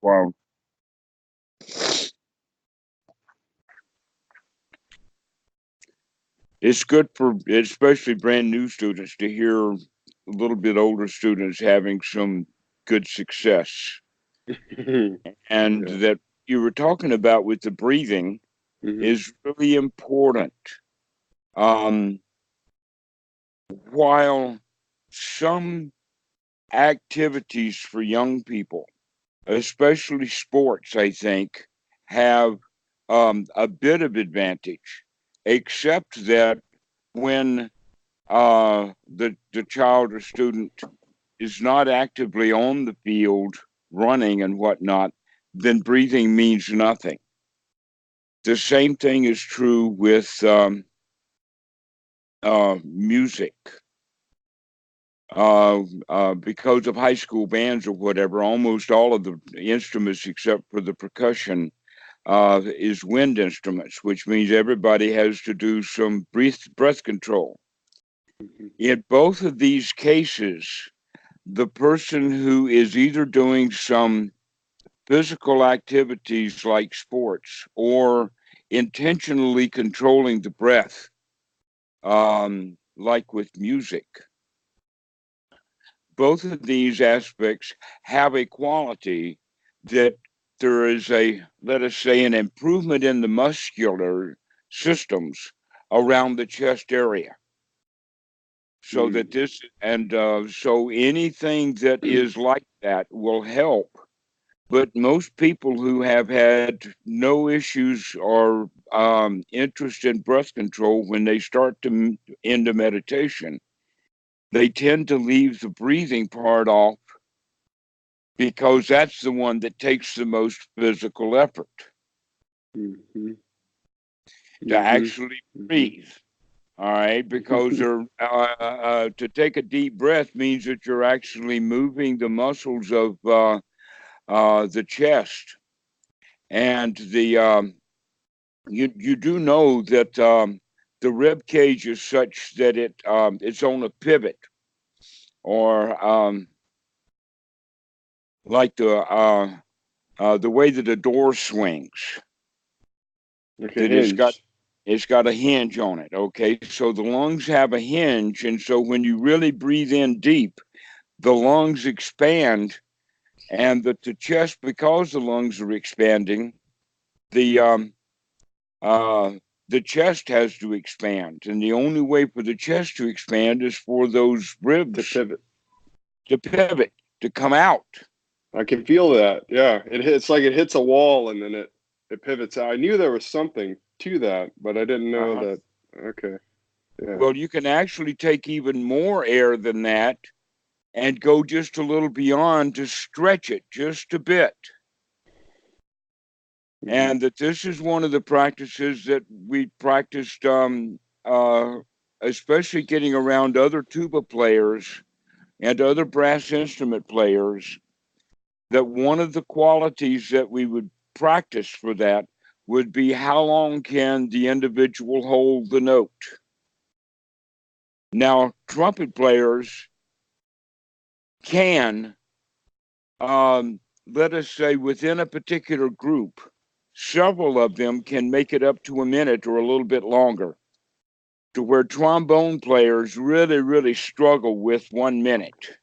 Wow. It's good for especially brand new students to hear a little bit older students having some good success. And Yeah. that you were talking about with the breathing Hmm. is really important. Um, while some activities for young people, especially sports, I think, have a bit of advantage, except that when the child or student is not actively on the field running and whatnot, then breathing means nothing. The same thing is true with music. Because of high school bands or whatever, almost all of the instruments except for the percussion is wind instruments, which means everybody has to do some breath control. Hmm. In both of these cases, the person who is either doing some physical activities like sports or intentionally controlling the breath, like with music, both of these aspects have a quality that there is a, let us say, an improvement in the muscular systems around the chest area. So that this, and so anything that is like that will help. But most people who have had no issues or interest in breath control when they start to into meditation, they tend to leave the breathing part off because that's the one that takes the most physical effort Hmm. to Hmm. actually Hmm. breathe. All right, because to take a deep breath means that you're actually moving the muscles of the chest, and the you do know that the rib cage is such that it's on a pivot, or like the way that a door swings, Like a that hinge. it's got a hinge on it. Okay, so the lungs have a hinge, and so when you really breathe in deep, the lungs expand, and the chest, because the lungs are expanding, the uh, the chest has to expand, and the only way for the chest to expand is for those To ribs pivot. to pivot, to come out. I can feel that. Yeah, it's like it hits a wall and then it pivots out. I knew there was something to that, but I didn't know Uh-huh. that. Okay. Yeah. Well, you can actually take even more air than that and go just a little beyond to stretch it just a bit. Hmm. And that this is one of the practices that we practiced, especially getting around other tuba players and other brass instrument players, that one of the qualities that we would practice for that would be how long can the individual hold the note. Now, trumpet players can, let us say, within a particular group, several of them can make it up to a minute or a little bit longer, to where trombone players really, really struggle with 1 minute.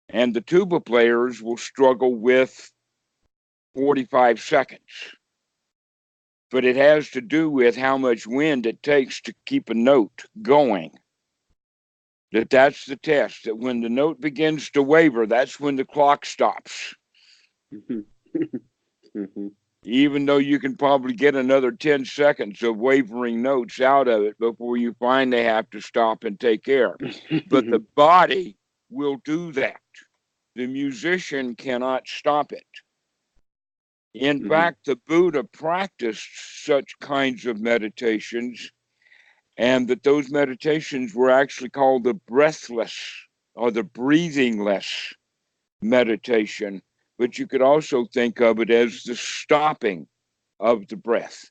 And the tuba players will struggle with 45 seconds. But it has to do with how much wind it takes to keep a note going. That's the test. That when the note begins to waver, that's when the clock stops. Hmm. Hmm. Even though you can probably get another 10 seconds of wavering notes out of it before you finally have to stop and take air. But the body will do that. The musician cannot stop it. In Hmm. fact, the Buddha practiced such kinds of meditations, and that those meditations were actually called the breathless or the breathingless meditation. But you could also think of it as the stopping of the breath.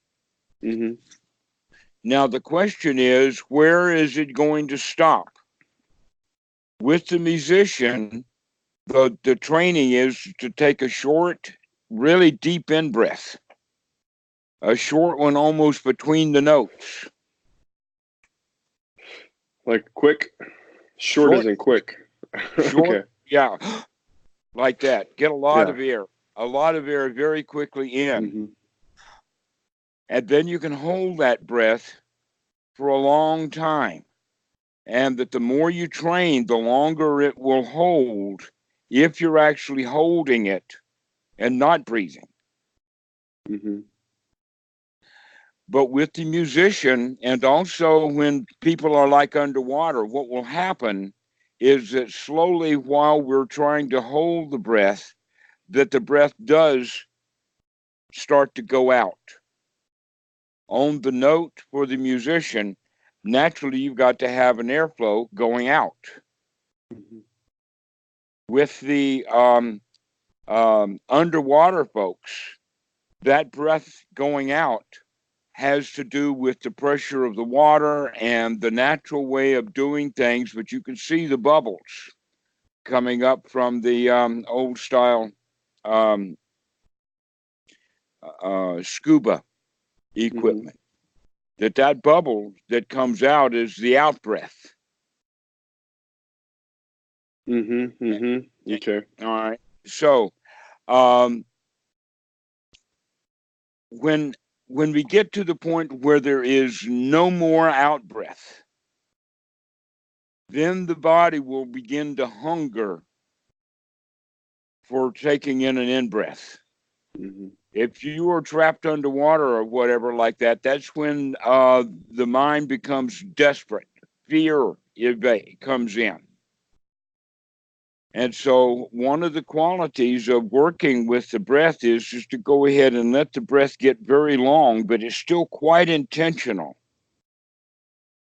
Hmm. Now, the question is, where is it going to stop? With the musician, the training is to take a short, really deep in breath, a short one almost between the notes. Like quick? Short Short, isn't quick. short, Okay. yeah, like that. Get Yeah. a lot of air very quickly in. Mm-hmm. And then you can hold that breath for a long time. And that the more you train, the longer it will hold if you're actually holding it and not breathing. Mm-hmm. But with the musician, and also when people are like underwater, what will happen is that slowly, while we're trying to hold the breath, that the breath does start to go out. On the note for the musician, naturally, you've got to have an airflow going out. Mm-hmm. With the underwater folks, that breath going out has to do with the pressure of the water and the natural way of doing things, but you can see the bubbles coming up from the old style um, scuba Mm-hmm. equipment. That bubble that comes out is the out breath. Mm-hmm. Mm-hmm. Okay. All right. So um, when when we get to the point where there is no more out breath, then the body will begin to hunger for taking in an in breath. Mm-hmm. If you are trapped underwater or whatever like that, that's when the mind becomes desperate. Fear comes in. And so, one of the qualities of working with the breath is just to go ahead and let the breath get very long, but it's still quite intentional.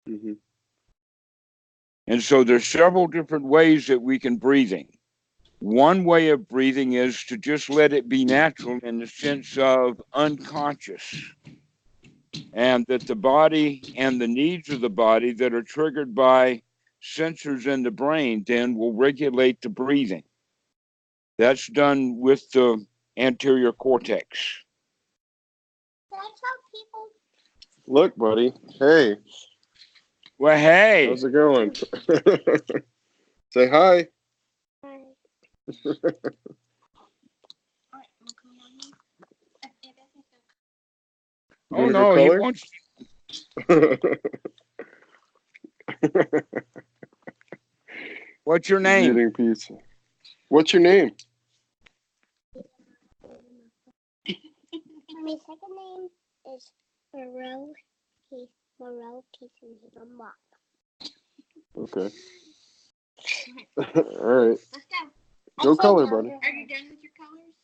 Mm-hmm. And so, there's several different ways that we can breathing. One way of breathing is to just let it be natural in the sense of unconscious, and that the body and the needs of the body that are triggered by sensors in the brain then will regulate the breathing. That's done with the anterior cortex. Look, buddy. Hey, Well, hey, how's it going? Say hi. You oh gonna go no, he color? wants. What's your He's name? eating pizza. What's your name? My second name is Morel. Morel Mom. Okay. All right. Let's go. Go color, buddy. Are you done with your colors?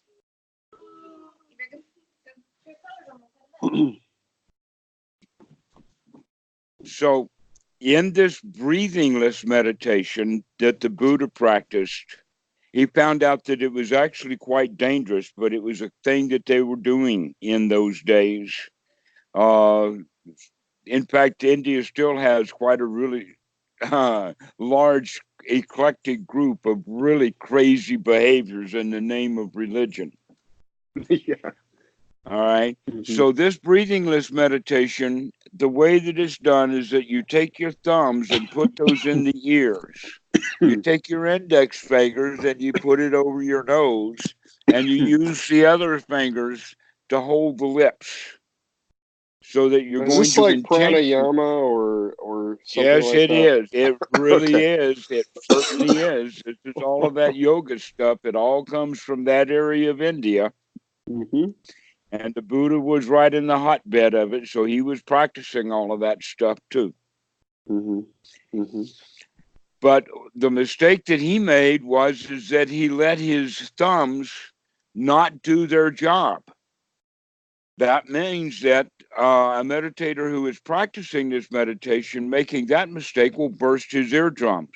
So, in this breathingless meditation that the Buddha practiced, he found out that it was actually quite dangerous, but it was a thing that they were doing in those days. Uh, in fact, India still has quite a really large, eclectic group of really crazy behaviors in the name of religion. Yeah. All right. Mm-hmm. So, this breathingless meditation, the way that it's done is that you take your thumbs and put those in the ears. You take your index fingers and you put it over your nose, and you use the other fingers to hold the lips so that you're Is going this to like intention. pranayama or something Yes, like it that? is. It really Okay. is. It certainly is. This is all of that yoga stuff. It all comes from that area of India. Mm-hmm. And the Buddha was right in the hotbed of it. So he was practicing all of that stuff too. Mm-hmm. Mm-hmm. But the mistake that he made was is that he let his thumbs not do their job. That means that a meditator who is practicing this meditation, making that mistake, will burst his eardrums.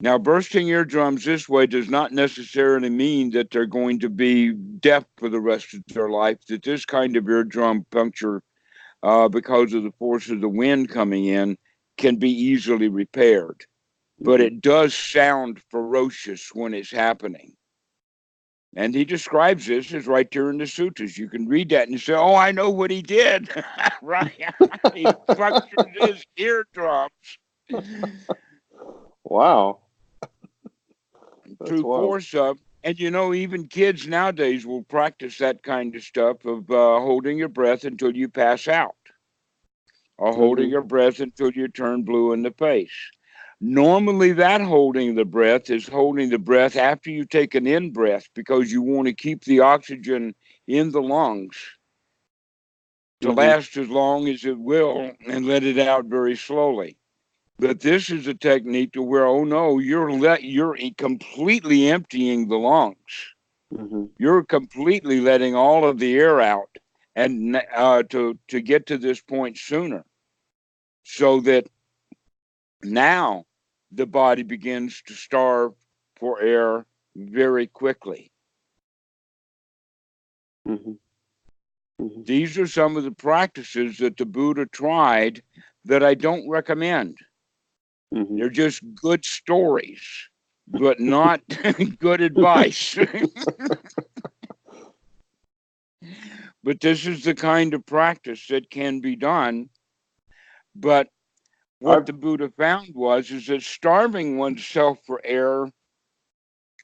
Now, bursting eardrums this way does not necessarily mean that they're going to be deaf for the rest of their life. That this kind of eardrum puncture, because of the force of the wind coming in, can be easily repaired. but it does sound ferocious when it's happening. And he describes this as right there in the sutras. You can read that and you say, "Oh, I know what he did." Right? He punctured his eardrums. Wow. That's Through wild. force of, and even kids nowadays will practice that kind of stuff of holding your breath until you pass out, or holding your breath until you turn blue in the face. Normally, that holding the breath is holding the breath after you take an in breath, because you want to keep the oxygen in the lungs to last as long as it will, and let it out very slowly. But this is a technique to where, oh no, you're completely emptying the lungs. You're completely letting all of the air out, and to get to this point sooner, so that now the body begins to starve for air very quickly. These are some of the practices that the Buddha tried that I don't recommend. They're just good stories, but not good advice. But this is the kind of practice that can be done. But what the Buddha found is that starving oneself for air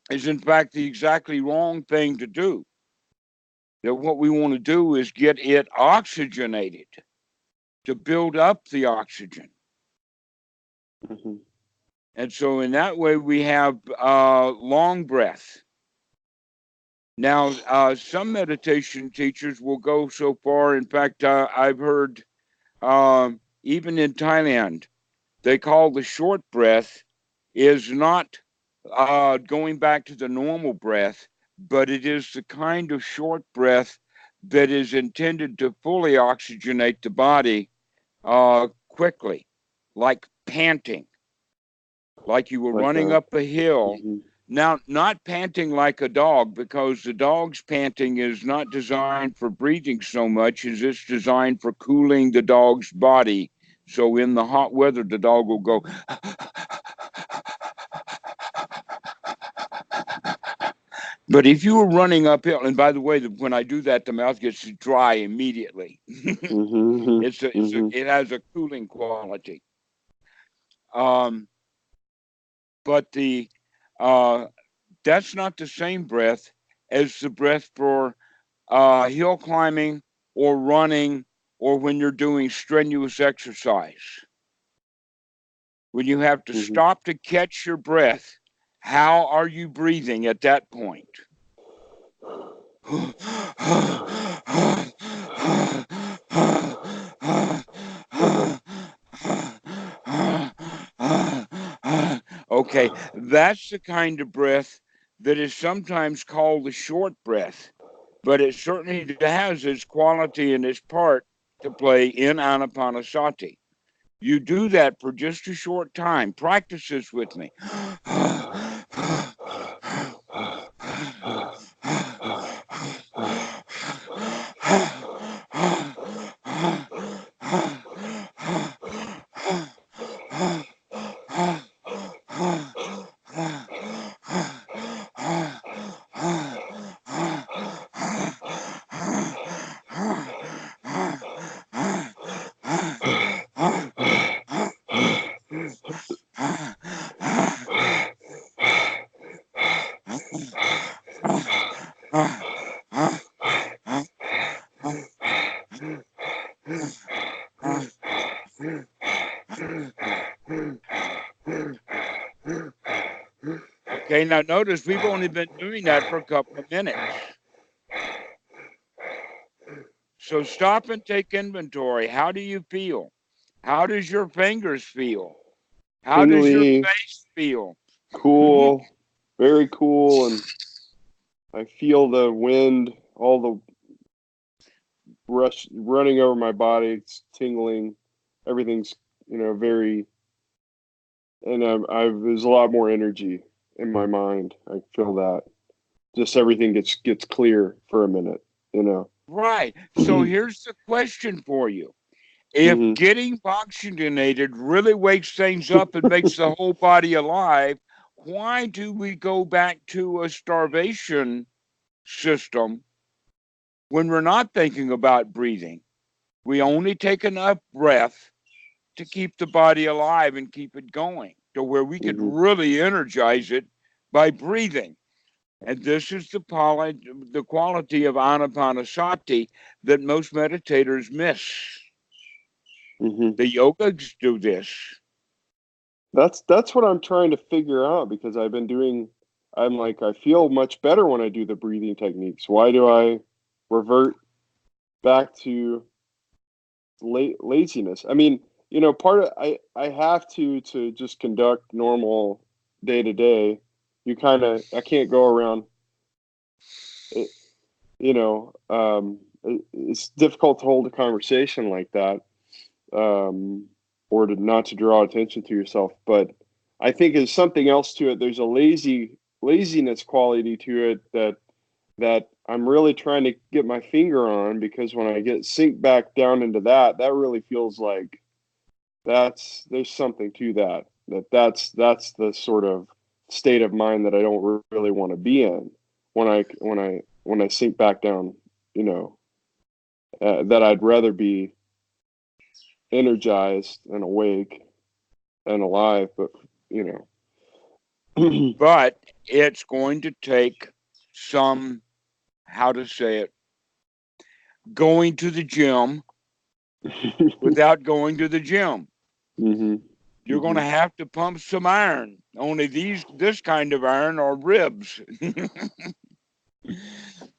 is in fact the exactly wrong thing to do. That what we want to do is get it oxygenated, to build up the oxygen. And so in that way we have long breath. Now, some meditation teachers will go so far. In fact, I've heard even in Thailand, they call the short breath is not going back to the normal breath, but it is the kind of short breath that is intended to fully oxygenate the body quickly, like panting, like you were running up a hill. Now, not panting like a dog, because the dog's panting is not designed for breathing so much as it's designed for cooling the dog's body. So in the hot weather, the dog will go. But if you were running uphill, and by the way, when I do that, the mouth gets dry immediately. It has a cooling quality. But that's not the same breath as the breath for hill climbing or running, or when you're doing strenuous exercise. When you have to stop to catch your breath, how are you breathing at that point? Okay, that's the kind of breath that is sometimes called the short breath, but it certainly has its quality and its part to play in Anapanasati. You do that for just a short time. Practice this with me. Okay, now notice we've only been doing that for a couple of minutes. So stop and take inventory. How do you feel? How does your fingers feel? How does your face feel? Cool, very cool, and I feel the wind, all the rush running over my body. It's tingling. Everything's very, and there's a lot more energy in my mind. I feel that. Just everything gets clear for a minute. Right. So here's the question for you. If Mm-hmm. getting oxygenated really wakes things up and makes the whole body alive, why do we go back to a starvation system when we're not thinking about breathing? We only take enough breath to keep the body alive and keep it going to where we could Mm-hmm. really energize it by breathing. And this is the quality of Anapanasati that most meditators miss. Mm-hmm. The yogics do this. That's what I'm trying to figure out, because I'm like, I feel much better when I do the breathing techniques. Why do I revert back to laziness? I mean, part of I have to just conduct normal day to day. I can't go around it, it's difficult to hold a conversation like that, or to not to draw attention to yourself. But I think there's something else to it. There's a laziness quality to it that I'm really trying to get my finger on, because when I get sink back down into that really feels like there's something to that's the sort of state of mind that I don't really want to be in when I sink back down, that I'd rather be energized and awake and alive. But But it's going to take some, how to say it, going to the gym without going to the gym. mm-hmm. You're going Mm-hmm. to have to pump some iron. Only this kind of iron are ribs.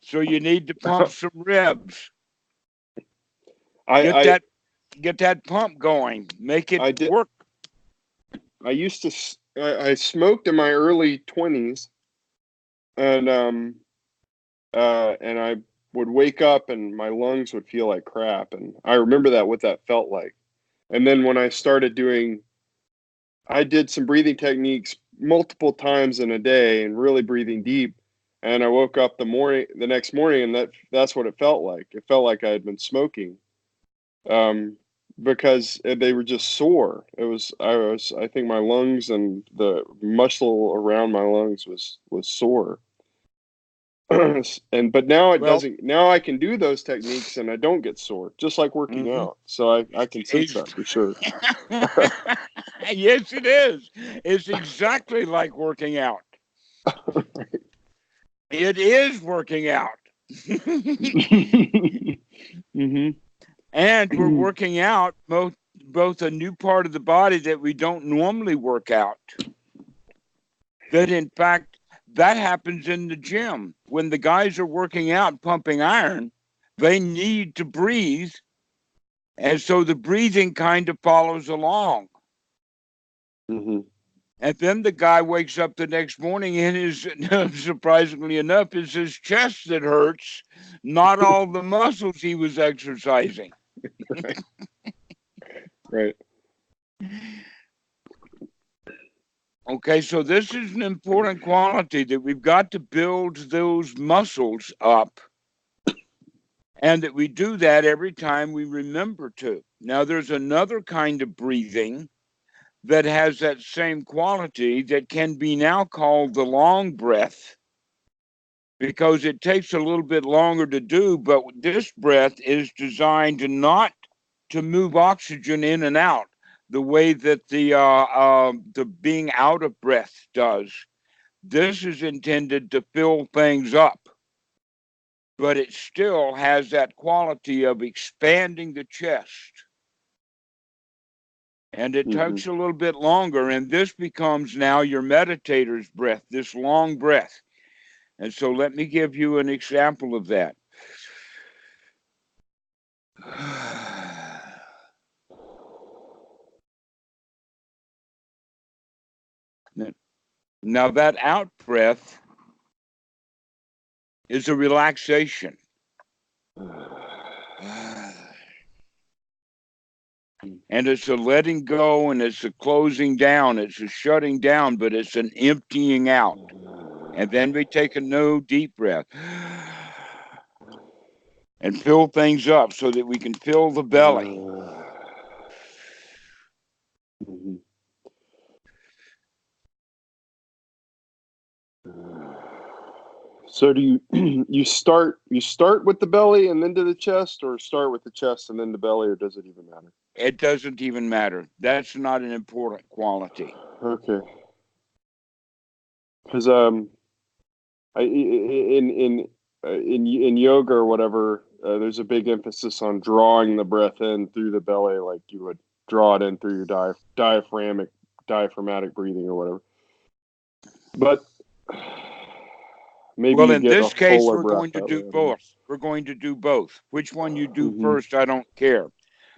So you need to pump some ribs. Get I that get that pump going. Make it I did. work. I used to. I smoked in my early 20s, and I would wake up and my lungs would feel like crap, and I remember what that felt like. And then when I started I did some breathing techniques multiple times in a day and really breathing deep. And I woke up the next morning, and that's what it felt like. It felt like I had been smoking, um, because they were just sore. I think my lungs and the muscle around my lungs was sore. But now it Well, doesn't. Now I can do those techniques and I don't get sore, just like working mhm. out. So I can sense that for sure. Yes, it is. It's exactly like working out. It is working out. Mm-hmm. And we're working out both a new part of the body that we don't normally work out. That in fact that happens in the gym. When the guys are working out pumping iron, they need to breathe. And so the breathing kind of follows along. Mm-hmm. And then the guy wakes up the next morning and his, surprisingly enough, it's his chest that hurts, not all the muscles he was exercising. Right. Okay, so this is an important quality that we've got to build those muscles up, and that we do that every time we remember to. Now, there's another kind of breathing that has that same quality that can be now called the long breath, because it takes a little bit longer to do, but this breath is designed to not to move oxygen in and out the way that the being out of breath does. This is intended to fill things up, but it still has that quality of expanding the chest. And it Mm-hmm. takes a little bit longer, and this becomes now your meditator's breath, this long breath. And so let me give you an example of that. Now, that out breath is a relaxation. And it's a letting go, and it's a closing down, it's a shutting down, but it's an emptying out. And then we take a no deep breath and fill things up so that we can fill the belly. So do you you start with the belly and then to the chest, or start with the chest and then the belly, or does it even matter? It doesn't even matter. That's not an important quality. Okay. Because in yoga or whatever, there's a big emphasis on drawing the breath in through the belly, like you would draw it in through your diaphragmatic breathing or whatever. But maybe Well, you in get a this case, fuller we're breath going to that do way. both. We're going to do both. Which one you do Mm-hmm. first, I don't care.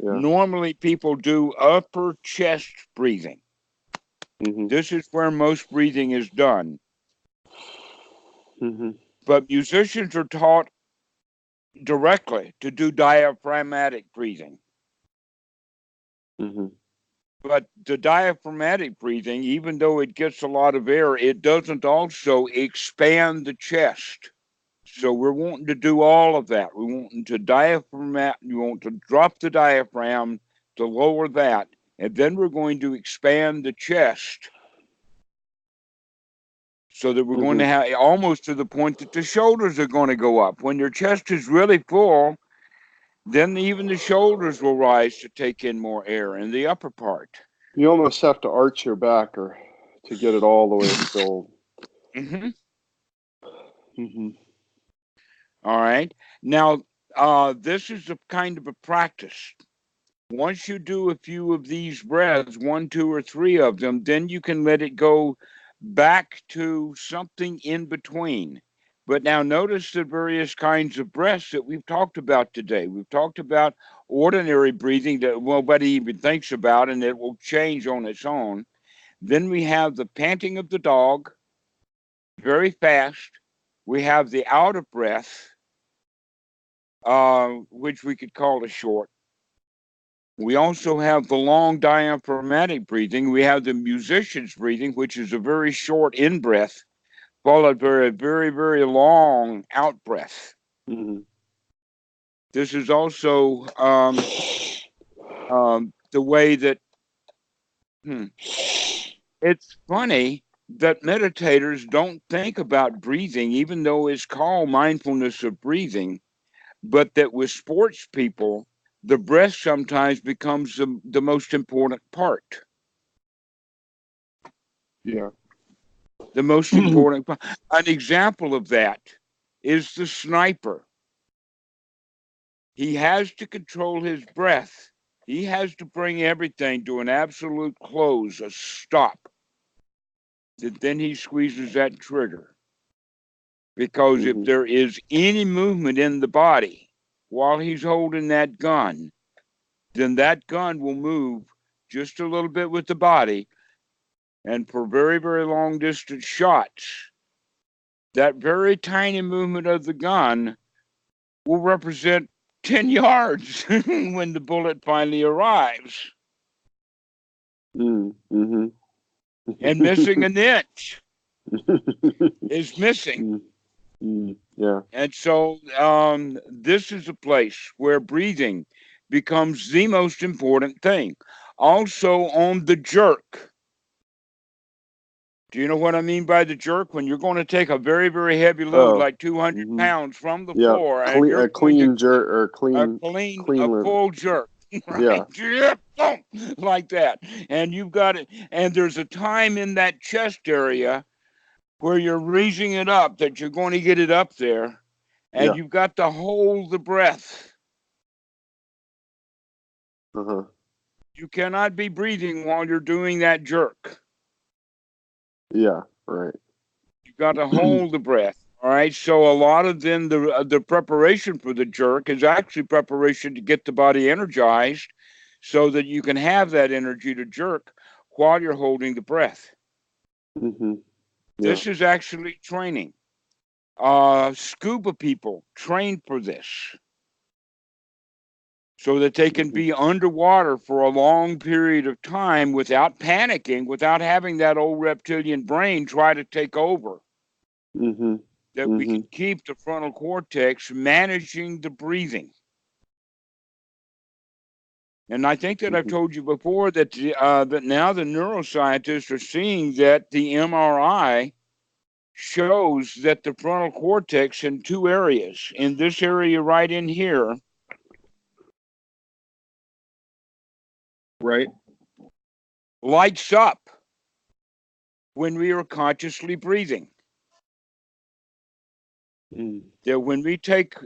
Yeah. Normally, people do upper chest breathing. Mm-hmm. This is where most breathing is done. Mm-hmm. But musicians are taught directly to do diaphragmatic breathing. Mm-hmm. But the diaphragmatic breathing, even though it gets a lot of air, it doesn't also expand the chest. So we're wanting to do all of that. We want to you want to drop the diaphragm to lower that, and then we're going to expand the chest so that we're going to have almost to the point that the shoulders are going to go up. When your chest is really full, then even the shoulders will rise to take in more air in the upper part. You almost have to arch your back or to get it all the way filled. Mm-hmm. Mm-hmm. All right. Now, this is a kind of a practice. Once you do a few of these breaths, 1, 2, or 3 of them, then you can let it go back to something in between. But now notice the various kinds of breaths that we've talked about today. We've talked about ordinary breathing that nobody even thinks about, and it will change on its own. Then we have the panting of the dog, very fast. We have the out of breath, which we could call a short. We also have the long diaphragmatic breathing. We have the musician's breathing, which is a very short in breath, followed by a very, very long out breath. Mm-hmm. This is also the way that it's funny that meditators don't think about breathing, even though it's called mindfulness of breathing, but that with sports people, the breath sometimes becomes the most important part. Yeah. The most important part. An example of that is the sniper. He has to control his breath. He has to bring everything to an absolute close, a stop. Then he squeezes that trigger. Because if Mm-hmm. there is any movement in the body while he's holding that gun, then that gun will move just a little bit with the body. And for very, very long distance shots, that very tiny movement of the gun will represent 10 yards when the bullet finally arrives. Mm-hmm. And missing an inch is missing. Mm-hmm. Yeah. And so this is a place where breathing becomes the most important thing. Also, on the jerk. Do you know what I mean by the jerk? When you're going to take a very, very heavy load, Oh. like 200 Mm-hmm. pounds from the Yeah. floor, and you're A going to clean jerk or a clean. full jerk, right? Yeah. Like that. And you've got it. And there's a time in that chest area where you're raising it up that you're going to get it up there, and Yeah. you've got to hold the breath. Uh-huh. You cannot be breathing while you're doing that jerk. Yeah. Right. You've got to hold the breath. All right. So a lot of then the preparation for the jerk is actually preparation to get the body energized, so that you can have that energy to jerk while you're holding the breath. Mm-hmm. Yeah. This is actually training. Scuba people train for this so that they can be underwater for a long period of time without panicking, without having that old reptilian brain try to take over. Mm-hmm. That we Mm-hmm. can keep the frontal cortex managing the breathing. And I think that I've told you before that that now the neuroscientists are seeing that the MRI shows that the frontal cortex in two areas, in this area right in here, Right. lights up when we are consciously breathing. That when we take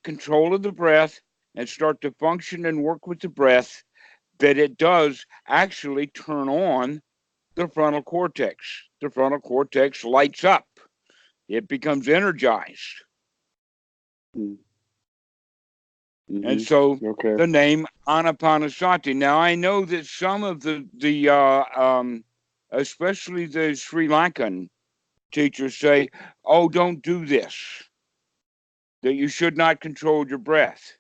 control of the breath and start to function and work with the breath, that it does actually turn on the frontal cortex. The frontal cortex lights up. It becomes energized. And so the name Anapanasati. Now, I know that some of especially the Sri Lankan teachers say, oh, don't do this, that you should not control your breath.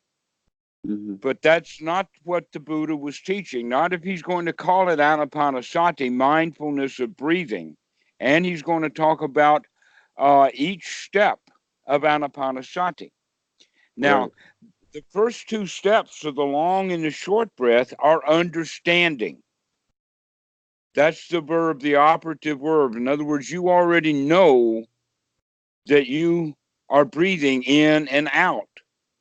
But that's not what the Buddha was teaching. Not if he's going to call it Anapanasati, mindfulness of breathing. And he's going to talk about each step of Anapanasati. Now, the first two steps of the long and the short breath are understanding. That's the verb, the operative verb. In other words, you already know that you are breathing in and out.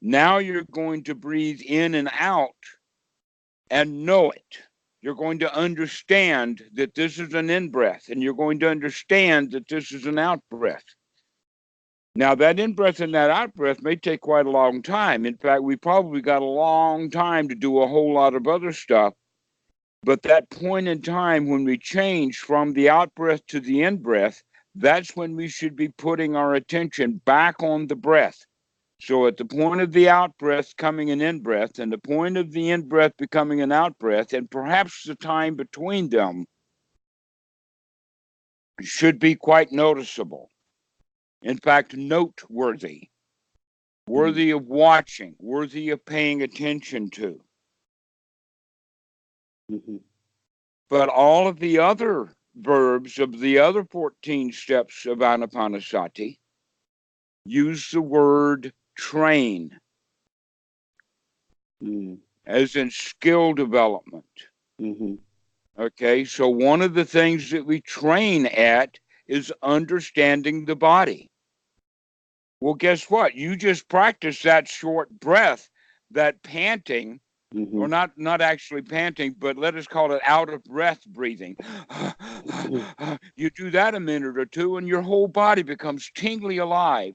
Now you're going to breathe in and out and know it. You're going to understand that this is an in-breath, and you're going to understand that this is an out-breath. Now, that in-breath and that out-breath may take quite a long time. In fact, we probably got a long time to do a whole lot of other stuff. But that point in time when we change from the out-breath to the in-breath, that's when we should be putting our attention back on the breath. So at the point of the out-breath coming an in-breath, and the point of the in-breath becoming an out-breath, and perhaps the time between them should be quite noticeable. In fact, noteworthy, worthy of watching, worthy of paying attention to. But all of the other verbs of the other 14 steps of Anapanasati use the word train, as in skill development. Okay, so one of the things that we train at is understanding the body. Well, guess what? You just practice that short breath, that panting, or not actually panting, but let us call it out of breath breathing. You do that a minute or two, and your whole body becomes tingly alive.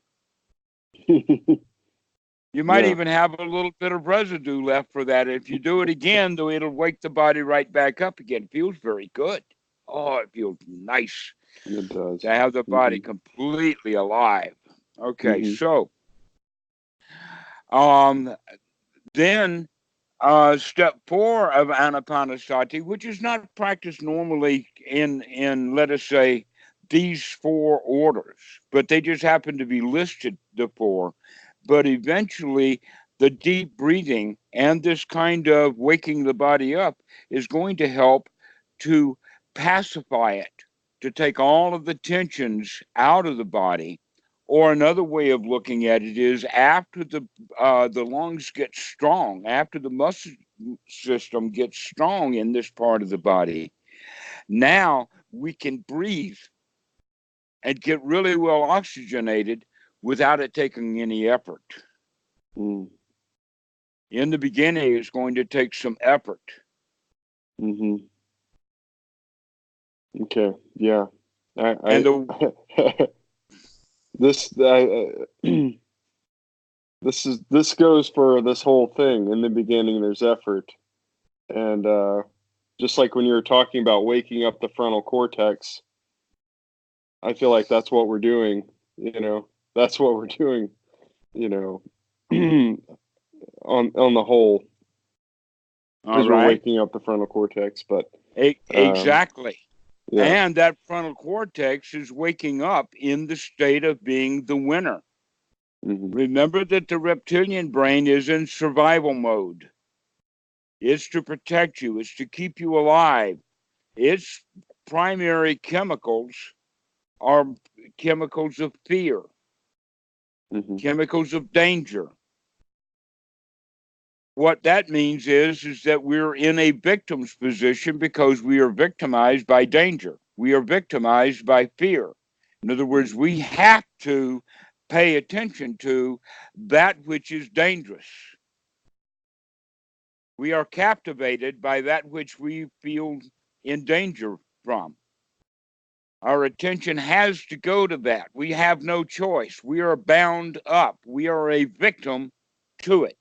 You might even have a little bit of residue left for that. If you do it again, though, it'll wake the body right back up again. It feels very good. Oh, it feels nice. It does. To have the body completely alive. Okay, so then step 4 of Anapanasati, which is not practiced normally in let us say these 4 orders, but they just happen to be listed, the 4. But eventually the deep breathing and this kind of waking the body up is going to help to pacify it, to take all of the tensions out of the body. Or another way of looking at it is after the lungs get strong, after the muscle system gets strong in this part of the body, now we can breathe and get really well oxygenated without it taking any effort. In the beginning, it's going to take some effort. Okay, yeah. This goes for this whole thing. In the beginning, there's effort, and just like when you were talking about waking up the frontal cortex, I feel like that's what we're doing. That's what we're doing. On the whole, because we're waking up the frontal cortex. But exactly. Yeah. And that frontal cortex is waking up in the state of being the winner. Remember that the reptilian brain is in survival mode. It's to protect you. It's to keep you alive. Its primary chemicals are chemicals of fear, chemicals of danger. What that means is that we're in a victim's position because we are victimized by danger. We are victimized by fear. In other words, we have to pay attention to that which is dangerous. We are captivated by that which we feel in danger from. Our attention has to go to that. We have no choice. We are bound up. We are a victim to it.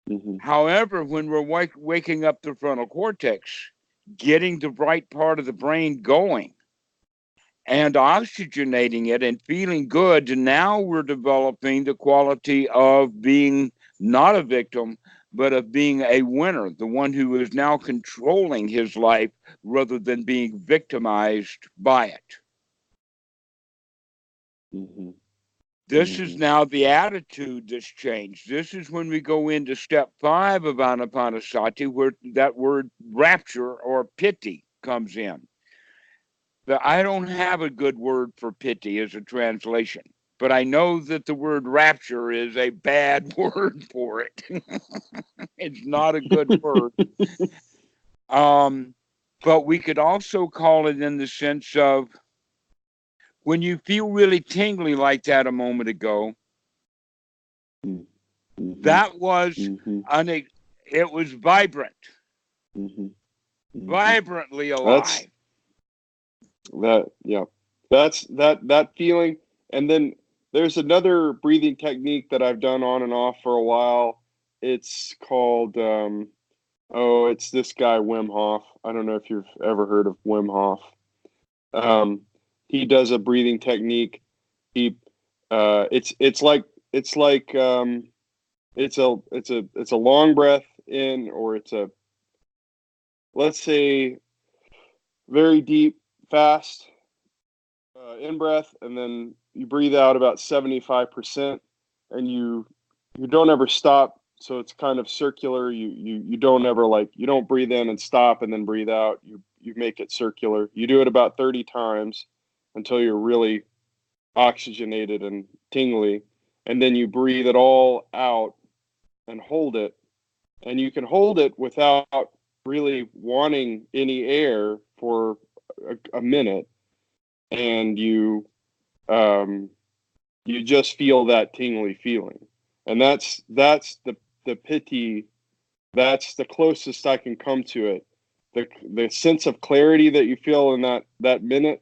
Mm-hmm. However, when we're waking up the frontal cortex, getting the right part of the brain going and oxygenating it and feeling good, now we're developing the quality of being not a victim, but of being a winner, the one who is now controlling his life rather than being victimized by it. Mm-hmm. This is now the attitude that's changed. This is when we go into step 5 of Anapanasati, where that word rapture or piti comes in. I don't have a good word for piti as a translation, but I know that the word rapture is a bad word for it. It's not a good word. But we could also call it in the sense of when you feel really tingly like that a moment ago, Mm-hmm. that was Mm-hmm. it was vibrant, Mm-hmm. vibrantly That's alive. yeah. That's that feeling. And then there's another breathing technique that I've done on and off for a while. It's called it's this guy Wim Hof. I don't know if you've ever heard of Wim Hof. Um, he does a breathing technique. He it's like it's like it's a long breath in, or it's a, let's say, very deep, fast in breath, and then you breathe out about 75%, and you don't ever stop. So it's kind of circular. You don't ever, like, you don't breathe in and stop and then breathe out. You make it circular. You do it about 30 times until you're really oxygenated and tingly, and then you breathe it all out and hold it. And you can hold it without really wanting any air for a minute, and um, you just feel that tingly feeling, and that's the pity. That's the closest I can come to it. The sense of clarity that you feel in that minute,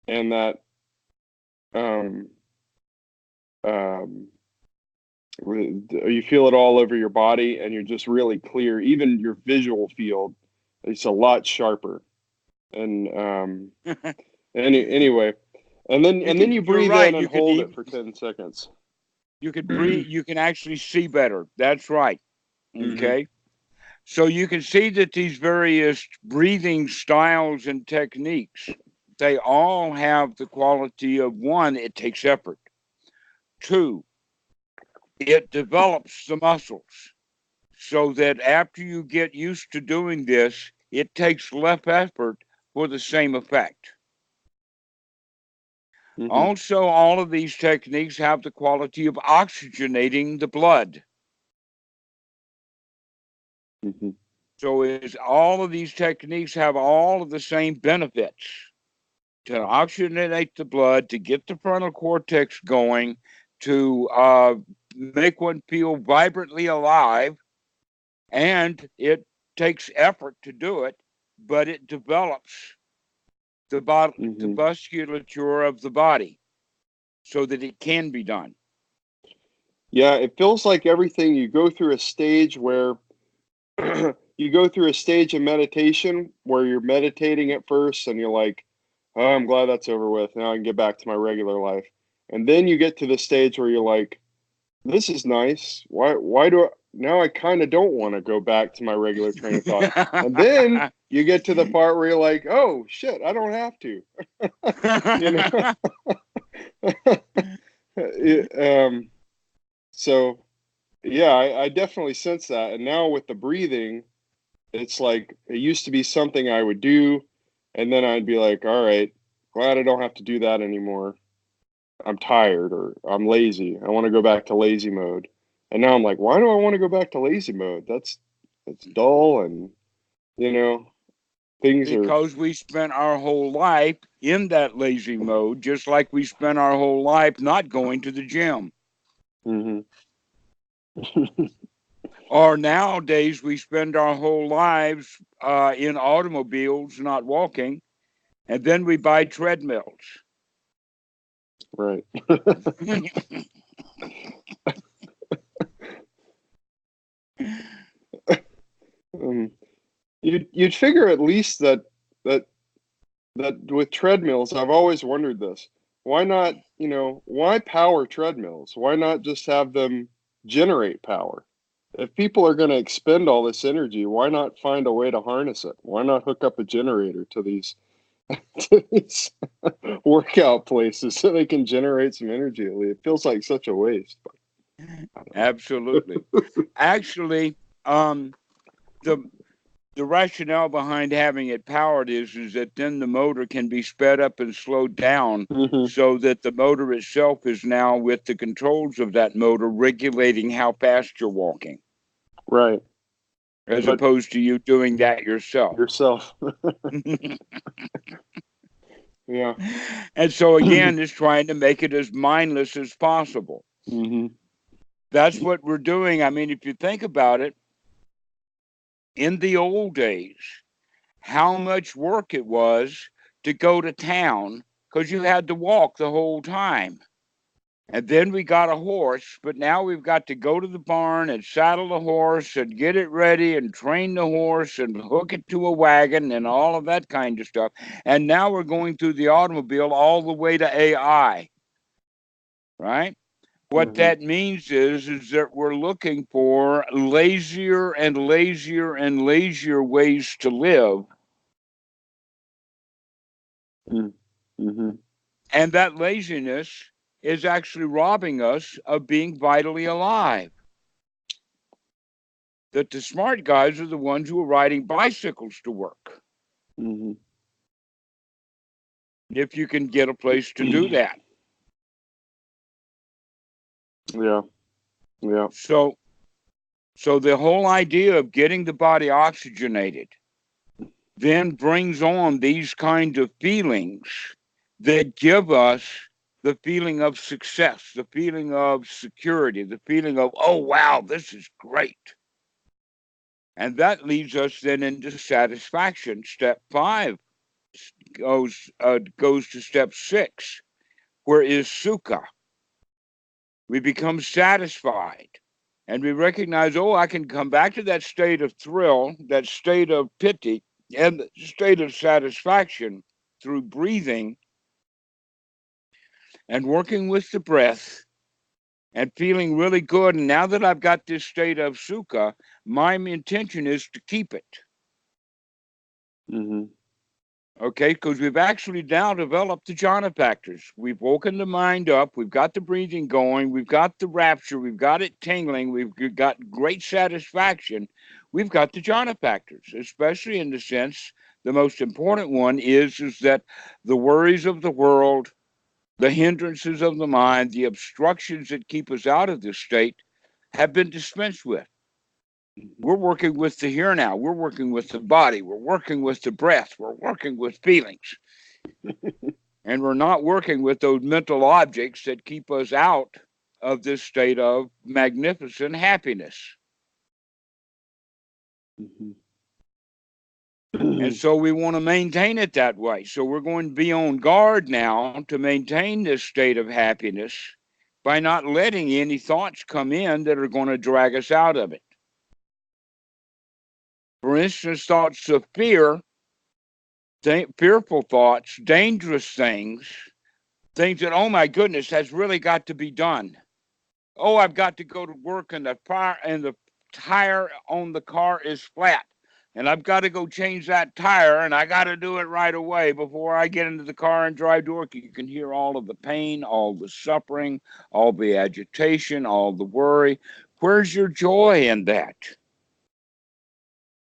and that um, um, you feel it all over your body, and you're just really clear. Even your visual field is a lot sharper. And anyway, and then you You're breathe right. in and hold it for 10 seconds. You could breathe. You can actually see better. That's right. Mm-hmm. Okay. So you can see that these various breathing styles and techniques, they all have the quality of: one, it takes effort; two, it develops the muscles so that after you get used to doing this, it takes less effort for the same effect. Mm-hmm. Also, all of these techniques have the quality of oxygenating the blood. Mm-hmm. So is all of these techniques have all of the same benefits: to oxygenate the blood, to get the frontal cortex going, to make one feel vibrantly alive, and it takes effort to do it, but it develops the Mm-hmm. musculature of the body so that it can be done. Yeah, it feels like everything, you go through a stage where you go through a stage of meditation where you're meditating at first, and you're like, oh, I'm glad that's over with. Now I can get back to my regular life. And then you get to the stage where you're like, this is nice. Why do I now, I kind of don't want to go back to my regular train of thought. And then you get to the part where you're like, oh shit, I don't have to. You know? So yeah, I definitely sense that. And now with the breathing, it's like it used to be something I would do, and then I'd be like, all right, glad I don't have to do that anymore. I'm tired, or I'm lazy. I want to go back to lazy mode. And now I'm like, why do I want to go back to lazy mode? That's dull, and you know, things are. Because we spent our whole life in that lazy mode, just like we spent our whole life not going to the gym. Mhm. Or nowadays, we spend our whole lives in automobiles, not walking, and then we buy treadmills. Right. um, you'd figure at least that with treadmills, I've always wondered this. Why not, why power treadmills? Why not just have them generate power? If people are going to expend all this energy, why not find a way to harness it? Why not hook up a generator to these to these workout places so they can generate some energy? It feels like such a waste. But Absolutely. Actually, the the rationale behind having it powered is that then the motor can be sped up and slowed down Mhm. so that the motor itself is now with the controls of that motor regulating how fast you're walking, Right. as But opposed to you doing that yourself. yourself. Yeah. And so again, it's trying to make it as mindless as possible. Hmm. That's what we're doing. I mean, if you think about it, in the old days, how much work it was to go to town because you had to walk the whole time. And then we got a horse, but now we've got to go to the barn and saddle the horse and get it ready and train the horse and hook it to a wagon and all of that kind of stuff. And now we're going through the automobile all the way to AI, right? What Hmm. that means is that we're looking for lazier and lazier and lazier ways to live. Hmm. And that laziness is actually robbing us of being vitally alive. That the smart guys are the ones who are riding bicycles to work, Hmm. if you can get a place to do that. Yeah. Yeah. So, so the whole idea of getting the body oxygenated then brings on these kinds of feelings that give us the feeling of success, the feeling of security, the feeling of, oh, wow, this is great. And that leads us then into satisfaction. Step 5 goes to step 6, where is sukha. We become satisfied. And we recognize, oh, I can come back to that state of thrill, that state of piti, and the state of satisfaction through breathing and working with the breath and feeling really good. And now that I've got this state of sukha, my intention is to keep it. Hmm. Okay, because we've actually now developed the jhana factors. We've woken the mind up. We've got the breathing going. We've got the rapture. We've got it tingling. We've got great satisfaction. We've got the jhana factors, especially in the sense the most important one is that the worries of the world, the hindrances of the mind, the obstructions that keep us out of this state have been dispensed with. We're working with the here now. We're working with the body. We're working with the breath. We're working with feelings. And we're not working with those mental objects that keep us out of this state of magnificent happiness. Hmm. And so we want to maintain it that way. So we're going to be on guard now to maintain this state of happiness by not letting any thoughts come in that are going to drag us out of it. For instance, thoughts of fear, fearful thoughts, dangerous things, things that, oh my goodness, has really got to be done. Oh, I've got to go to work and the tire on the car is flat. And I've got to go change that tire and I got to do it right away before I get into the car and drive to work. You can hear all of the pain, all the suffering, all the agitation, all the worry. Where's your joy in that?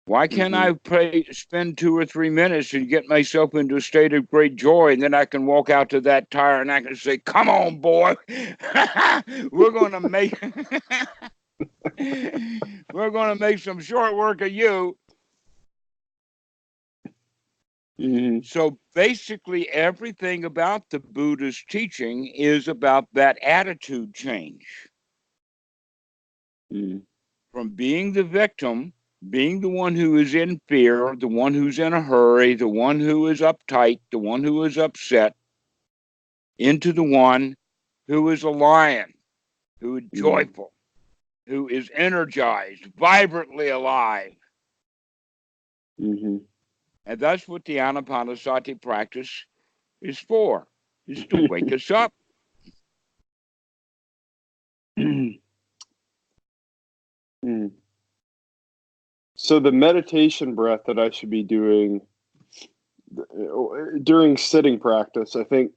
Why can't Hmm. I spend 2 or 3 minutes and get myself into a state of great joy, and then I can walk out to that tire and I can say, "Come on, boy, we're going to make we're going to make some short work of you." Mm-hmm. So basically, everything about the Buddha's teaching is about that attitude change Mm-hmm. from being the victim, being the one who is in fear, the one who's in a hurry, the one who is uptight, the one who is upset, into the one who is a lion, who is joyful, who is energized, vibrantly alive. Mm-hmm. And that's what the Anapanasati practice is for, is to wake us up. Mm. So the meditation breath that I should be doing during sitting practice, I think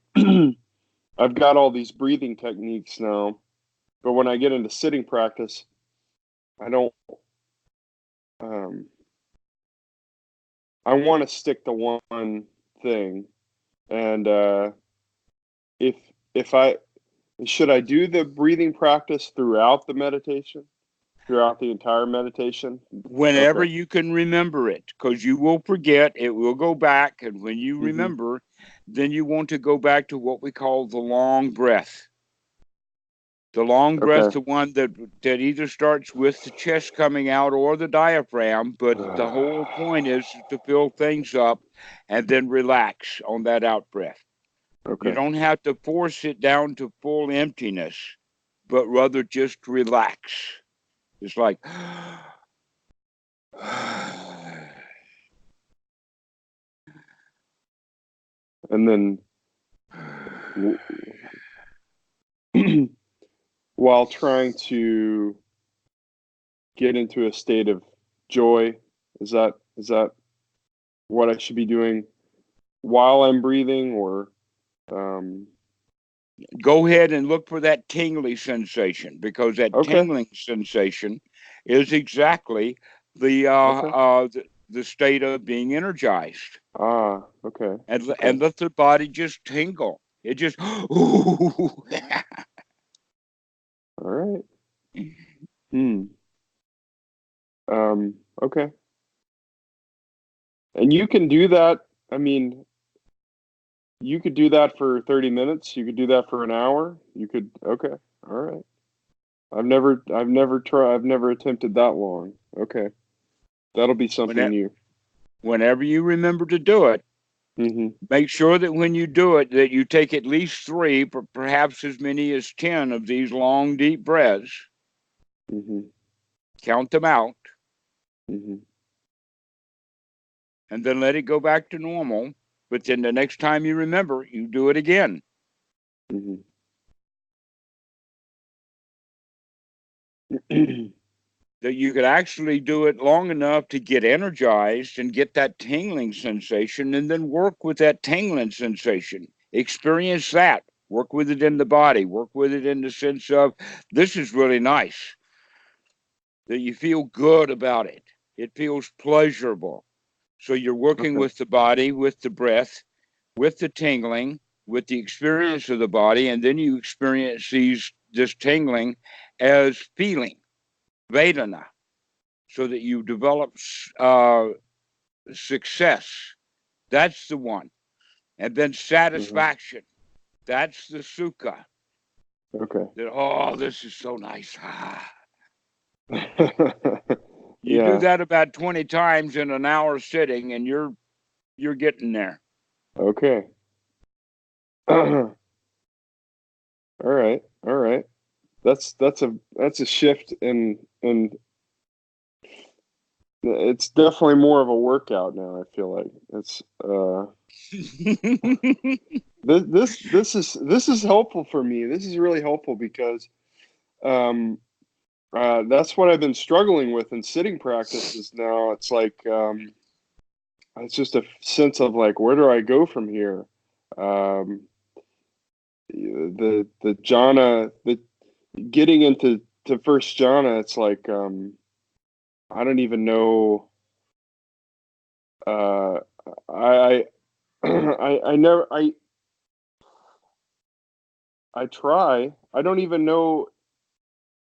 I've got all these breathing techniques now, but when I get into sitting practice, I don't. Um, I want to stick to one thing, and if if I should I do the breathing practice throughout the meditation, throughout the entire meditation? Whenever Okay. you can remember it, because you will forget, it will go back. And when you Mm-hmm. remember, then you want to go back to what we call the long breath. The long breath, Okay. the one that either starts with the chest coming out or the diaphragm, but the whole point is to fill things up and then relax on that out breath. You Okay. don't have to force it down to full emptiness, but rather just relax. It's like, And then while trying to get into a state of joy, is that what I should be doing while I'm breathing, or um, go ahead and look for that tingly sensation, because that okay, tingling sensation is exactly the okay, the state of being energized, okay, okay, and let the body just tingle. It just all right, hmm, okay, and you can do that. I mean, you could do that for 30 minutes. You could do that for an hour. You could, okay, all right. I've never attempted that long. Okay, that'll be something whenever, new. whenever you remember to do it, Mm-hmm. make sure that when you do it, that you take at least three, perhaps as many as 10 of these long, deep breaths. Mm-hmm. Count them out, Mm-hmm. and then let it go back to normal. But then the next time you remember, you do it again. Mm-hmm. That you could actually do it long enough to get energized and get that tingling sensation, and then work with that tingling sensation. Experience that. Work with it in the body. Work with it in the sense of this is really nice. That you feel good about it. It feels pleasurable. So you're working Okay. with the body, with the breath, with the tingling, with the experience of the body, and then you experience this tingling as feeling, Vedana, so that you develop success. That's the one. And then Uh-huh. satisfaction. That's the sukha. Okay. That, oh, this is so nice. You do Yeah. that about 20 times in an hour sitting, and you're getting there. Okay. All right. All right. That's a shift in it's definitely more of a workout now, I feel like. It's this is helpful for me. This is really helpful because um that's what I've been struggling with in sitting practices now. It's like it's just a sense of like, where do I go from here? Um, the jhana, the getting into to first jhana, it's like I don't even know. Uh, I I never I try. I don't even know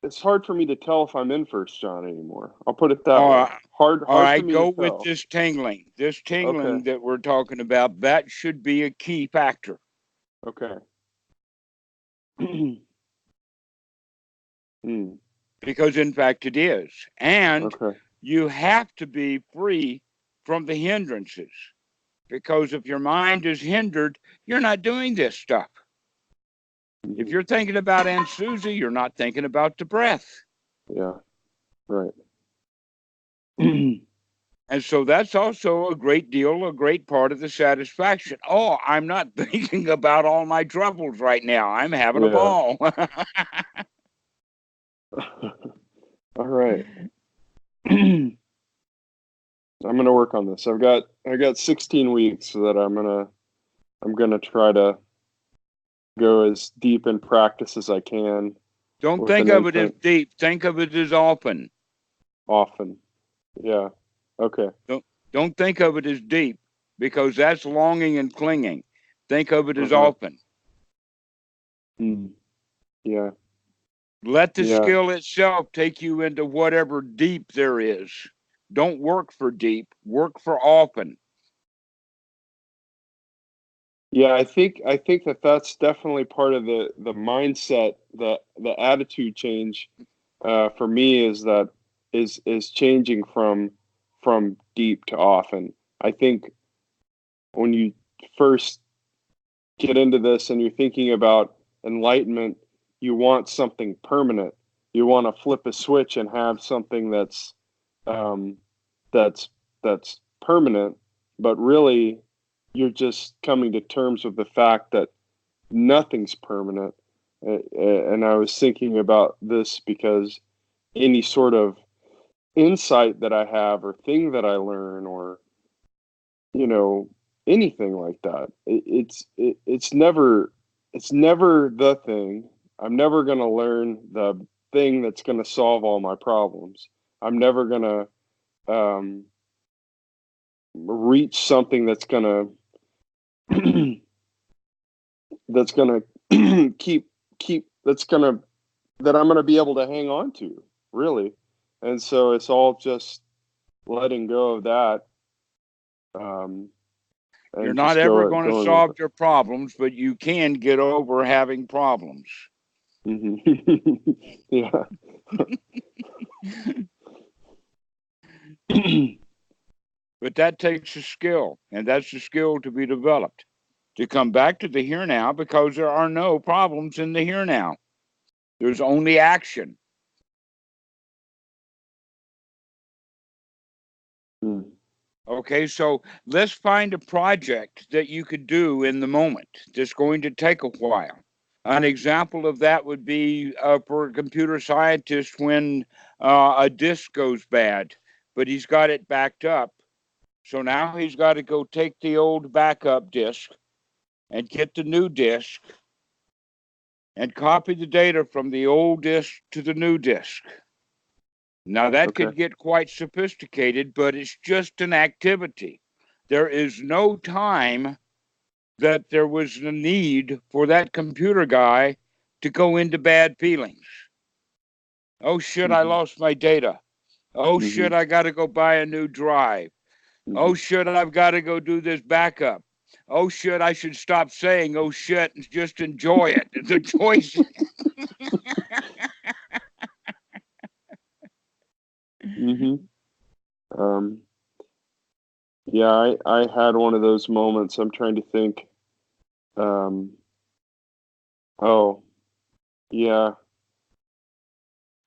it's hard for me to tell if I'm in First John anymore. I'll put it that All way. right, Hard all for right, me to go with tell. this tingling. This Okay. tingling that we're talking about, that should be a key factor. Okay. Hmm. Because in fact it is. And Okay. you have to be free from the hindrances. Because if your mind is hindered, you're not doing this stuff. If you're thinking about Aunt Susie, you're not thinking about the breath. Yeah. Right. And so that's also a great part of the satisfaction. Oh, I'm not thinking about all my troubles right now. I'm having a Yeah. ball. All right. I'm gonna work on this. I got 16 weeks so that I'm gonna try to go as deep in practice as I can Don't with think an of it as infant deep. Think of it as often. often. Yeah. Okay. Don't think of it as deep because that's longing and clinging. Think of it as Uh-huh. often. Yeah. Let the Yeah. skill itself take you into whatever deep there is. Don't work for deep, work for often. Yeah, I think that that's definitely part of the mindset, the attitude change for me is that is changing from deep to often. I think when you first get into this and you're thinking about enlightenment, you want something permanent. You want to flip a switch and have something um, that's that's permanent, but really you're just coming to terms with the fact that nothing's permanent. And I was thinking about this because any sort of insight that I have or thing that I learn or you know anything like that, it's never the thing. I'm never going to learn the thing that's going to solve all my problems. I'm never going to reach something that's going to that's going to keep that's going to that I'm going to be able to hang on to, really. And so it's all just letting go of that um, You're and not just ever going to going with solve your problems, but you can get over having problems. it. Yeah. But that takes a skill, and that's a skill to be developed. To come back to the here now because there are no problems in the here now. There's only action. Okay, so let's find a project that you could do in the moment that's going to take a while. An example of that would be for a computer scientist when a disk goes bad, but he's got it backed up. So now he's got to go take the old backup disk and get the new disk and copy the data from the old disk to the new disk. Now, that Okay. could get quite sophisticated, but it's just an activity. There is no time that there was a need for that computer guy to go into bad feelings. Oh shit, I Mm-hmm. lost my data. Oh Mm-hmm. shit, I got to go buy a new drive. Mm-hmm. Oh shit, I've got to go do this backup. Oh shit, I should stop saying oh shit and just enjoy it. The choice. Mm-hmm. Um, yeah, I had one of those moments. I'm trying to think. Um, oh, yeah.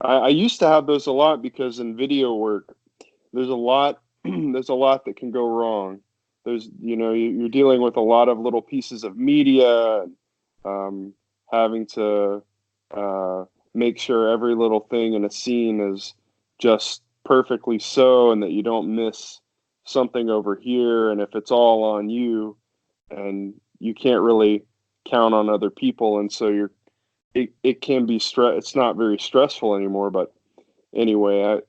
I used to have those a lot because in video work, there's a lot there's a lot that can go wrong. There's you're dealing with a lot of little pieces of media, um, having to uh, make sure every little thing in a scene is just perfectly so, and that you don't miss something over here. And if it's all on you, and you can't really count on other people, and so it can be stress. It's not very stressful anymore, but anyway,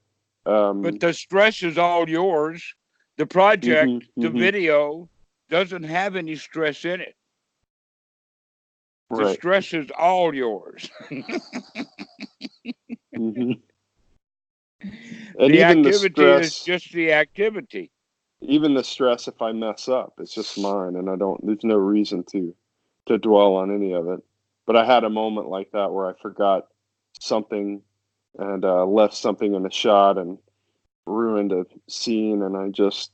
But the stress is all yours. The project, hmm the hmm video, doesn't have any stress in it. The right. stress is all yours. hmm And The even the activity is stress, just the activity. even the stress if I mess up, it's just mine, and there's no reason to dwell on any of it. But I had a moment like that where I forgot something and left something in the shot and ruined a scene, and I just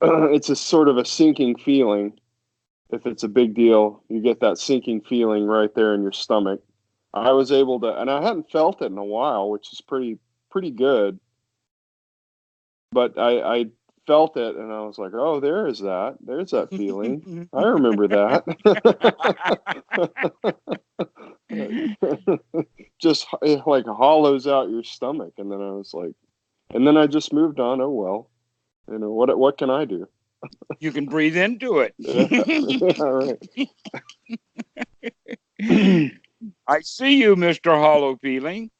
it's a sort of a sinking feeling. If it's a big deal, you get that sinking feeling right there in your stomach. I was able to, and I hadn't felt it in a while, which is pretty good. But I felt it, and I was like, "Oh, there's that feeling. I remember that." Just it like hollows out your stomach, and then I was like, and then I just moved on. Oh well, what can I do? You can breathe into it. Yeah, all right. I see you, Mr. Hollow Feeling.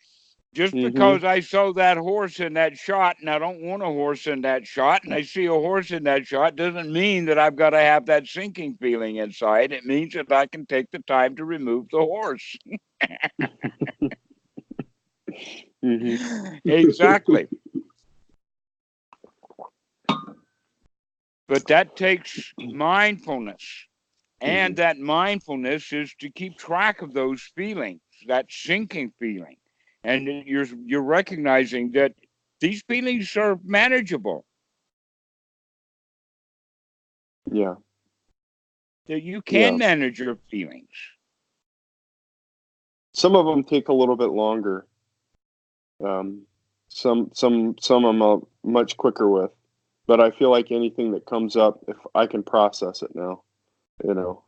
Just hmm because I saw that horse in that shot and I don't want a horse in that shot and I see a horse in that shot doesn't mean that I've got to have that sinking feeling inside. It means that I can take the time to remove the horse. hmm Exactly. But that takes mindfulness. And that mindfulness is to keep track of those feelings, that sinking feeling. And you're recognizing that these feelings are manageable, Yeah, that you can yeah. manage your feelings. Some of them take a little bit longer. Um, some I'm much quicker with, but I feel like anything that comes up, if I can process it now,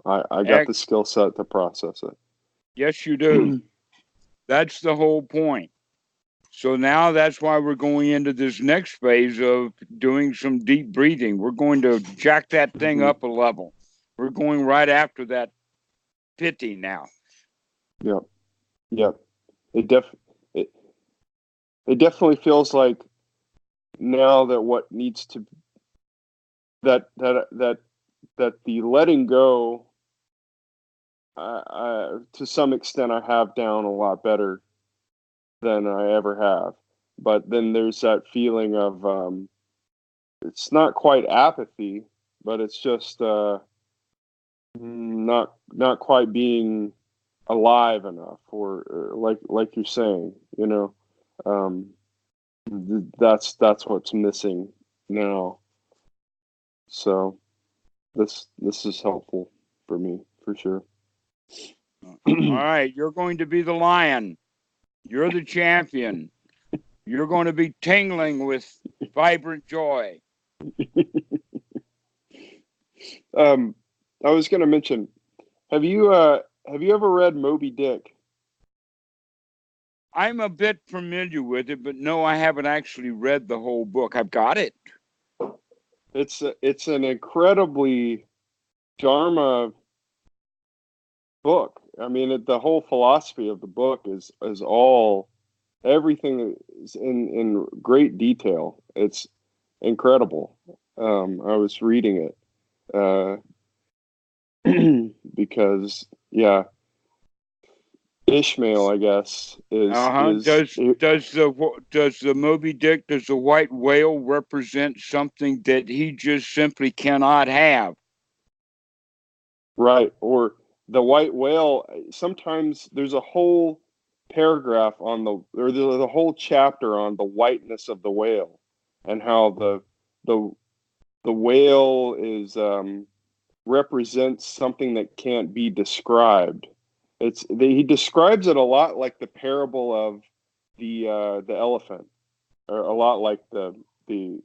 I got the skill set to process Yes, you do. it. That's the whole point. So now that's why we're going into this next phase of doing some deep breathing. We're going to jack that thing hmm up a level. We're going right after that pity now. Yep, yep. It def it, it definitely feels like now that what needs to that the letting go, to some extent I have down a lot better than I ever have. But then there's that feeling of it's not quite apathy, but it's just not quite being alive enough, or like you're saying, um, that's what's missing now. So this is helpful for me for sure. All right, you're going to be the lion. You're the champion. You're going to be tingling with vibrant joy. um, I was going to mention, have you ever read Moby Dick? I'm a bit familiar with it, but no, I haven't actually read the whole book. I've got it. It's an incredibly Dharma book. I mean, the whole philosophy of the book is all everything is in great detail. It's incredible. I was reading it because yeah, Ishmael, I guess, Uh-huh. is Does the Moby Dick, does the white whale represent something that he just simply cannot have? right, or the white whale. Sometimes there's a whole paragraph on the whole chapter on the whiteness of the whale and how the the whale is represents something that can't be described. He describes it a lot like the parable of the elephant, or a lot like the the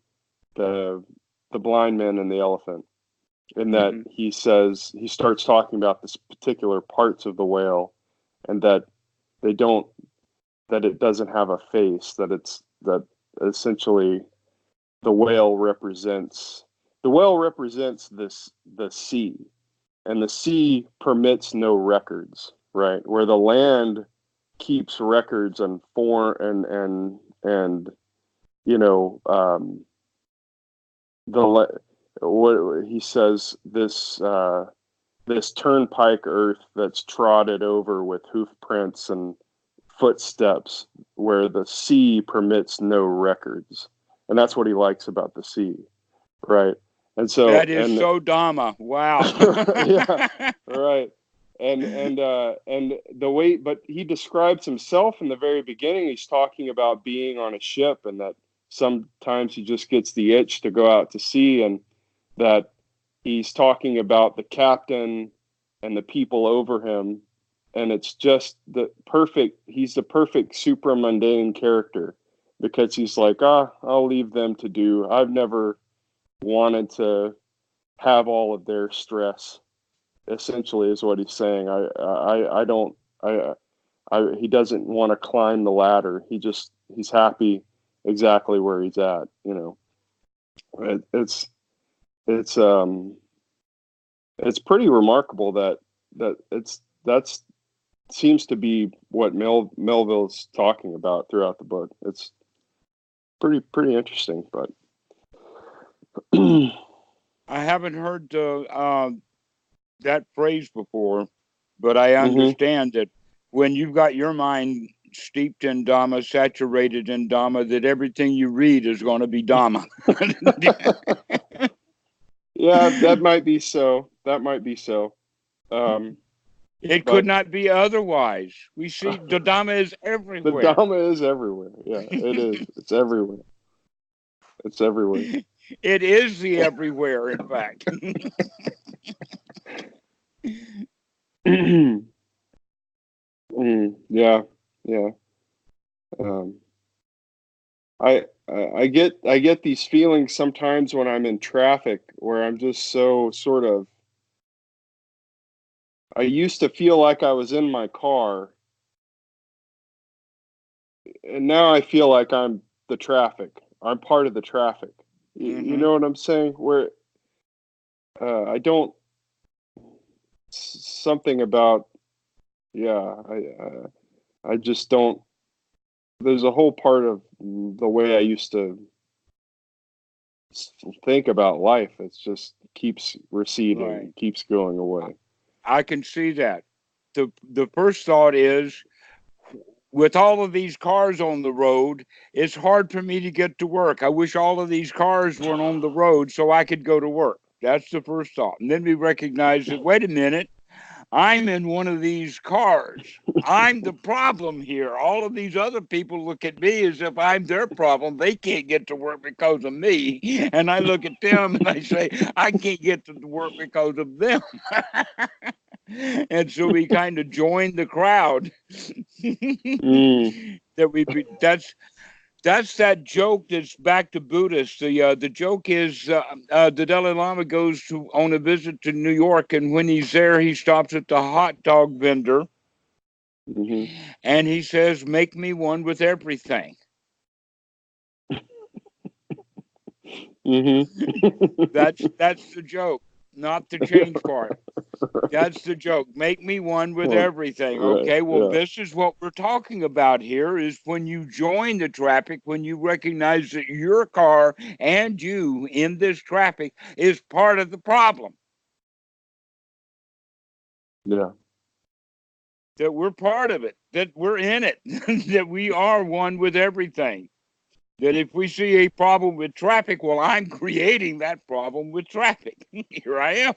the blind man and the elephant, in that Mm-hmm. he starts talking about this particular parts of the whale, and that they don't that it doesn't have a face, that essentially the whale represents the sea, and the sea permits no records, right? Where the land keeps records and form and you know the what he says, this turnpike earth that's trotted over with hoof prints and footsteps where the sea permits no records. And that's what he likes about the sea, right? And so, That is and so Dhamma. Wow. yeah, right. And the way, but he describes himself in the very beginning. He's talking about being on a ship, and that sometimes he just gets the itch to go out to sea, and that he's talking about the captain and the people over him, and it's just he's the perfect supramundane character, because he's like, I'll leave them to do. I've never wanted to have all of their stress, essentially, is what he's saying. I don't, he doesn't want to climb the ladder. He's happy exactly where he's at, you know. It's pretty remarkable that seems to be what Melville's talking about throughout the book. It's pretty interesting, but I haven't heard that phrase before, but I Mhm. understand that when you've got your mind steeped in Dhamma, saturated in Dhamma, that everything you read is going to be Dhamma. Yeah, that might be so. That might be so. It could But not be otherwise. We see the Dhamma is the everywhere. Dhamma is everywhere. Yeah, it is. It's everywhere. It's everywhere. It is the everywhere, in fact. Yeah, yeah. Um, I get these feelings sometimes when I'm in traffic, where I'm just so sort of. I used to feel like I was in my car, and now I feel like I'm the traffic. I'm part of the traffic. You Mm-hmm. know what I'm saying? Where I don't something about, yeah. I just don't. There's a whole part of the way I used to think about life. It's just keeps Right. receding, keeps going away. I can see that. The first thought is, with all of these cars on the road, it's hard for me to get to work. I wish all of these cars weren't on the road so I could go to work. That's the first thought. And then we recognize that, wait a minute, I'm in one of these cars. I'm the problem here. All of these other people look at me as if I'm their problem. They can't get to work because of me. And I look at them and I say, I can't get to work because of them. And so we kind of join the crowd. Mm, That's that joke that's back to Buddhist. The joke is the Dalai Lama goes on a visit to New York, and when he's there, he stops at the hot dog vendor, hmm and he says, "Make me one with everything." hmm That's the joke, not the change part. That's the joke. Make me one with Well, everything. right, Okay, well, yeah, this is what we're talking about here is when you join the traffic, when you recognize that your car and you in this traffic is part of the problem, yeah, that we're part of it, that we're in it, that we are one with everything. That if we see a problem with traffic, well, I'm creating that problem with traffic. Here I am.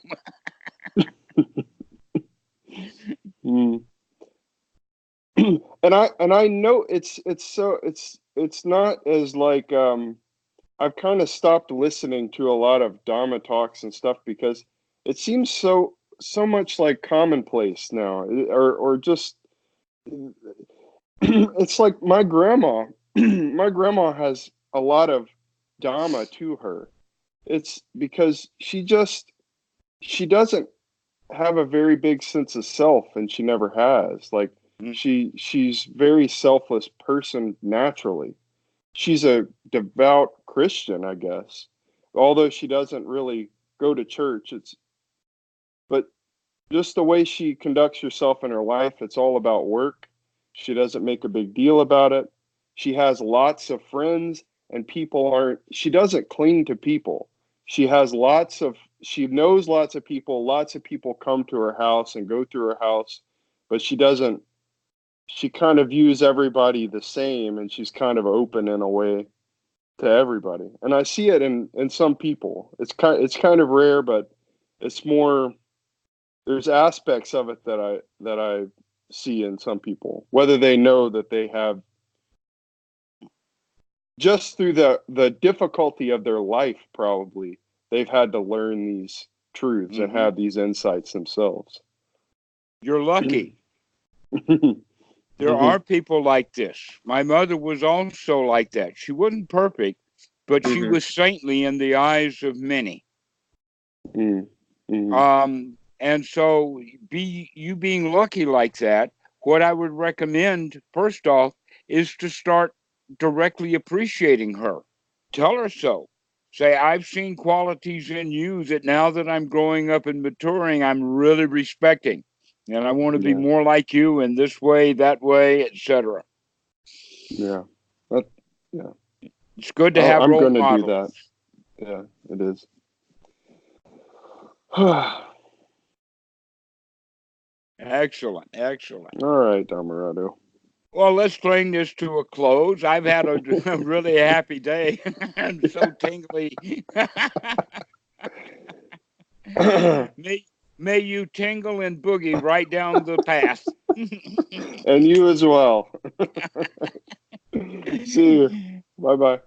mm. And I know it's not as like I've kind of stopped listening to a lot of Dharma talks and stuff, because it seems so much like commonplace now, or just it's like my grandma. My grandma has a lot of Dharma to her. It's because she doesn't have a very big sense of self, and she never has. Like she's very selfless person naturally. She's a devout Christian, I guess. Although she doesn't really go to church, but just the way she conducts herself in her life, it's all about work. She doesn't make a big deal about it. She has lots of friends, and she doesn't cling to people. She knows lots of people. Lots of people come to her house and go through her house, but she doesn't she kind of views everybody the same, and she's kind of open in a way to everybody. And I see it in some people. It's kind of rare, but it's more. There's aspects of it that I see in some people, whether they know that they have, just through the difficulty of their life, probably they've had to learn these truths and have these insights themselves. You're lucky. There are people like this. My mother was also like that. She wasn't perfect, but she was saintly in the eyes of many. And so being lucky like that, what I would recommend, first off, is to start directly appreciating her. Tell her so. Say, I've seen qualities in you that now that I'm growing up and maturing, I'm really respecting. And I want to be more like you in this way, that way, etc. Yeah. It's good to have I'm role going to do models. that. Yeah, it is. Excellent. All right, Dhammarato. Well, let's bring this to a close. I've had a really happy day. I'm so tingly. May you tingle and boogie right down the path. And you as well. See you. Bye-bye.